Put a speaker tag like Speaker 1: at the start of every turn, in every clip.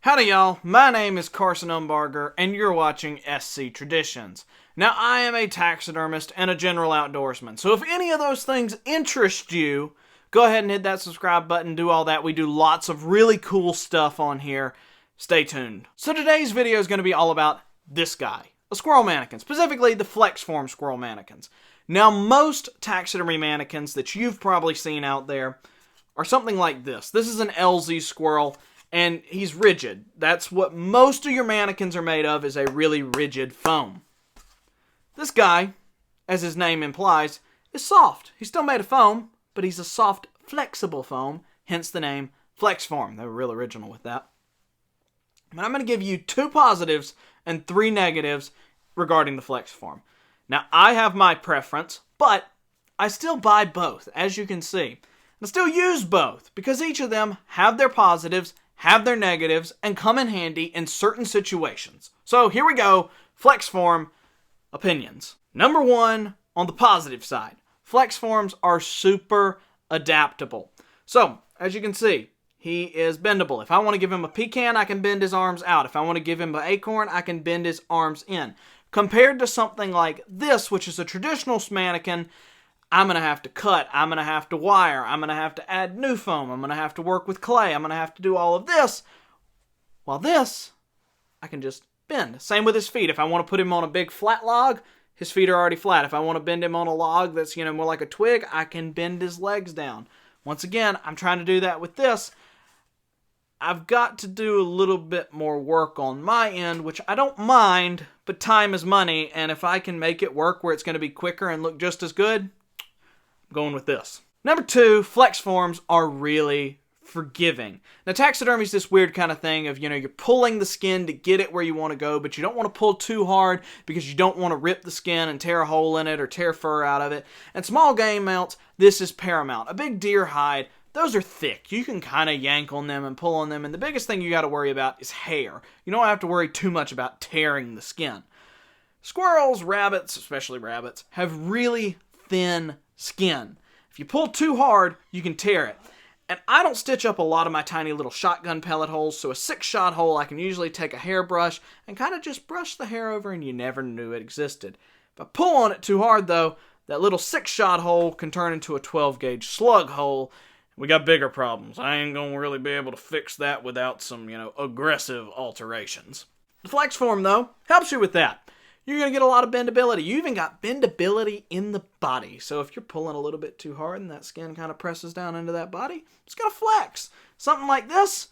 Speaker 1: Howdy y'all, my name is Carson Umbarger and you're watching SC Traditions. Now I am a taxidermist and a general outdoorsman, so if any of those things interest you, go ahead and hit that subscribe button, do all that. We do lots of really cool stuff on here. Stay tuned. So today's video is going to be all about this guy, a squirrel mannequin, specifically the flex form squirrel mannequins. Now most taxidermy mannequins that you've probably seen out there are something like this. This is an LZ squirrel. And he's rigid. That's what most of your mannequins are made of, is a really rigid foam. This guy, as his name implies, is soft. He's still made of foam, but he's a soft, flexible foam, hence the name Flex Form. They were real original with that. But I'm going to give you 2 positives and 3 negatives regarding the Flex Form. Now, I have my preference, but I still buy both, as you can see. And I still use both, because each of them have their positives, have their negatives, and come in handy in certain situations. So here we go, Flex Form opinions. Number 1, on the positive side, Flex Forms are super adaptable. So, as you can see, he is bendable. If I want to give him a pecan, I can bend his arms out. If I want to give him an acorn, I can bend his arms in. Compared to something like this, which is a traditional mannequin, I'm going to have to cut, I'm going to have to wire, I'm going to have to add new foam, I'm going to have to work with clay, I'm going to have to do all of this. While this, I can just bend. Same with his feet. If I want to put him on a big flat log, his feet are already flat. If I want to bend him on a log that's, more like a twig, I can bend his legs down. Once again, I'm trying to do that with this. I've got to do a little bit more work on my end, which I don't mind, but time is money, and if I can make it work where it's going to be quicker and look just as good, going with this. Number 2, flex forms are really forgiving. Now, taxidermy is this weird kind of thing of, you're pulling the skin to get it where you want to go, but you don't want to pull too hard because you don't want to rip the skin and tear a hole in it or tear fur out of it. And small game mounts, this is paramount. A big deer hide, those are thick. You can kind of yank on them and pull on them, and the biggest thing you got to worry about is hair. You don't have to worry too much about tearing the skin. Squirrels, rabbits, especially rabbits, have really thin skin. If you pull too hard, you can tear it. And I don't stitch up a lot of my tiny little shotgun pellet holes, so a 6-shot hole I can usually take a hairbrush and kind of just brush the hair over and you never knew it existed. If I pull on it too hard though, that little 6-shot hole can turn into a 12-gauge slug hole. We got bigger problems. I ain't gonna really be able to fix that without some, aggressive alterations. The flex form though, helps you with that. You're going to get a lot of bendability. You even got bendability in the body. So if you're pulling a little bit too hard and that skin kind of presses down into that body, it's going to flex. Something like this,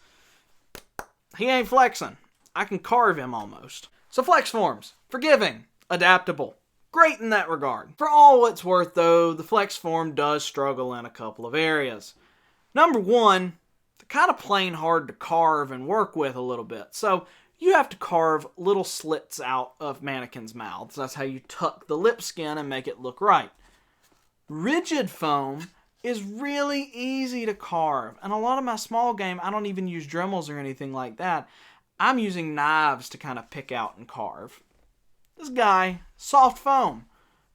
Speaker 1: he ain't flexing. I can carve him almost. So flex forms, forgiving, adaptable. Great in that regard. For all it's worth though, the flex form does struggle in a couple of areas. Number 1, they're kind of plain hard to carve and work with a little bit. So you have to carve little slits out of mannequins' mouths. That's how you tuck the lip skin and make it look right. Rigid foam is really easy to carve. And a lot of my small game, I don't even use Dremels or anything like that. I'm using knives to kind of pick out and carve. This guy, soft foam.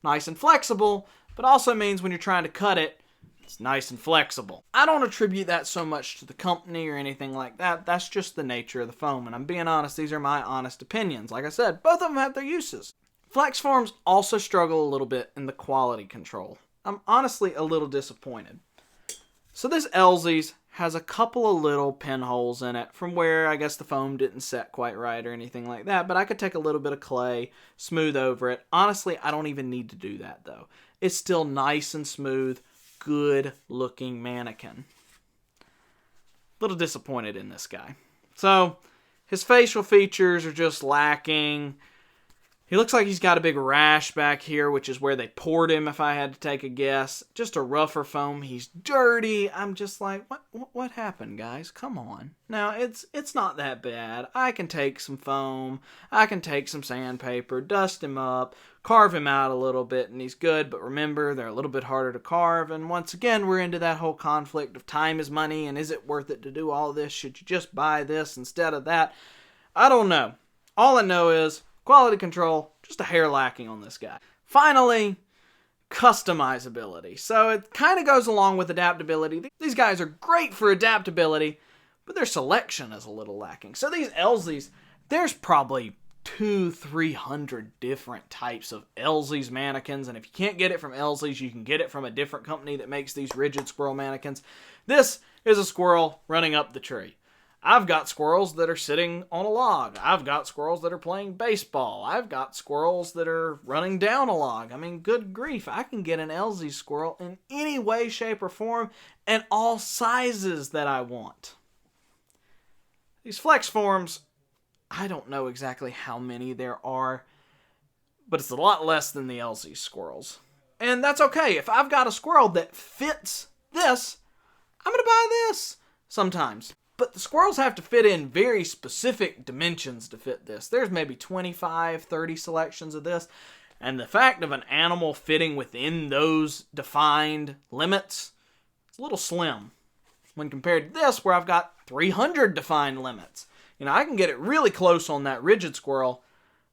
Speaker 1: Nice and flexible, but also means when you're trying to cut it, it's nice and flexible. I don't attribute that so much to the company or anything like that. That's just the nature of the foam. And I'm being honest, these are my honest opinions. Like I said, both of them have their uses. Flex forms also struggle a little bit in the quality control. I'm honestly a little disappointed. So this LZ's has a couple of little pinholes in it from where I guess the foam didn't set quite right or anything like that. But I could take a little bit of clay, smooth over it. Honestly, I don't even need to do that though. It's still nice and smooth. Good looking mannequin. Little disappointed in this guy. So his facial features are just lacking. He looks like he's got a big rash back here, which is where they poured him if I had to take a guess. Just a rougher foam. He's dirty. I'm just like, what happened, guys? Come on. Now, it's not that bad. I can take some foam. I can take some sandpaper, dust him up, carve him out a little bit, and he's good. But remember, they're a little bit harder to carve. And once again, we're into that whole conflict of time is money, and is it worth it to do all this? Should you just buy this instead of that? I don't know. All I know is quality control, just a hair lacking on this guy. Finally, customizability. So it kind of goes along with adaptability. These guys are great for adaptability, but their selection is a little lacking. So these Elsies, there's probably 200-300 different types of Elsies mannequins, and if you can't get it from Elsies, you can get it from a different company that makes these rigid squirrel mannequins. This is a squirrel running up the tree. I've got squirrels that are sitting on a log. I've got squirrels that are playing baseball. I've got squirrels that are running down a log. I mean, good grief, I can get an Elsie squirrel in any way, shape, or form, and all sizes that I want. These flex forms, I don't know exactly how many there are, but it's a lot less than the Elsie squirrels. And that's okay. If I've got a squirrel that fits this, I'm going to buy this sometimes. But the squirrels have to fit in very specific dimensions to fit this. There's maybe 25, 30 selections of this. And the fact of an animal fitting within those defined limits, it's a little slim when compared to this where I've got 300 defined limits. You know, I can get it really close on that rigid squirrel.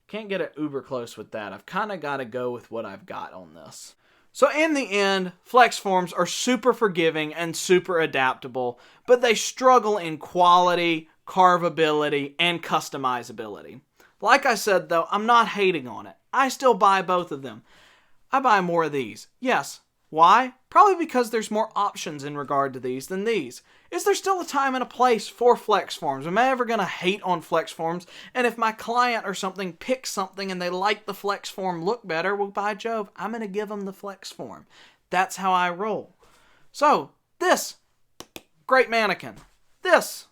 Speaker 1: Can't get it uber close with that. I've kind of got to go with what I've got on this. So in the end, flex forms are super forgiving and super adaptable, but they struggle in quality, carvability, and customizability. Like I said though, I'm not hating on it. I still buy both of them. I buy more of these. Yes. Why? Probably because there's more options in regard to these than these. Is there still a time and a place for flex forms? Am I ever going to hate on flex forms? And if my client or something picks something and they like the flex form look better, well, by Jove, I'm going to give them the flex form. That's how I roll. So, this, great mannequin. This,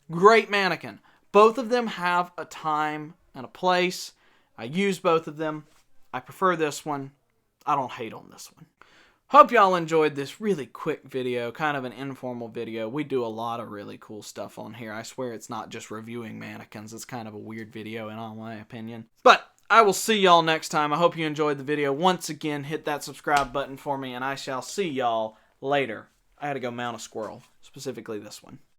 Speaker 1: great mannequin. Both of them have a time and a place. I use both of them. I prefer this one. I don't hate on this one. Hope y'all enjoyed this really quick video, kind of an informal video. We do a lot of really cool stuff on here. I swear it's not just reviewing mannequins. It's kind of a weird video in all my opinion. But I will see y'all next time. I hope you enjoyed the video. Once again, hit that subscribe button for me, and I shall see y'all later. I had to go mount a squirrel, specifically this one.